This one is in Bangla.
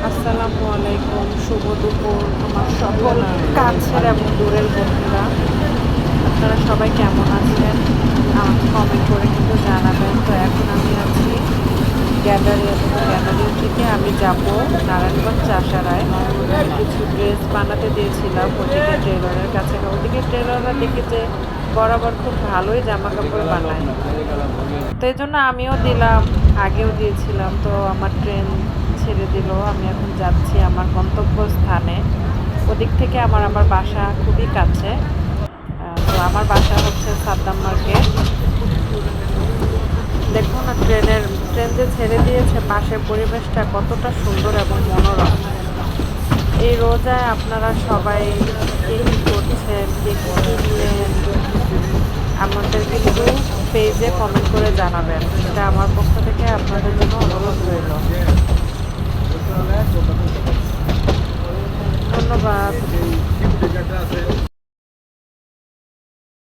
আসসালামু আলাইকুম, শুভ দুপুর আমার সকল কাছের এবং দূরের বন্ধুরা। আপনারা সবাই কেমন আছেন আমাকে কমেন্ট করে কিন্তু জানাবেন। তো এখন আমি আছি গ্যালারি থেকে আমি যাব নারায়ণগঞ্জ চাষারায়। কিছু ড্রেস বানাতে দিয়েছিলাম ওদিকে টেলরের কাছে। ওদিকে টেলররা দেখি যে বরাবর খুব ভালোই জামা কাপড় বানায়, তো এই জন্য আমিও দিলাম, আগেও দিয়েছিলাম। তো আমার ট্রেন ছেড়ে দিল, আমি এখন যাচ্ছি আমার গন্তব্যস্থানে। ওদিক থেকে আমার বাসা খুবই কাছে। তো আমার বাসা হচ্ছে সাদ্দাম মার্কেট। দেখুন না, ট্রেন যে ছেড়ে দিয়েছে, পাশের পরিবেশটা কতটা সুন্দর এবং মনোরম। এই রোজায় আপনারা সবাই কে কী করছেন, কে কী কিনলেন, আমাদের কিন্তু পেজে কমেন্ট করে জানাবেন। এটা আমার পক্ষ থেকে আপনাদের জন্য অনুরোধ রইল। ধন্যবাদ।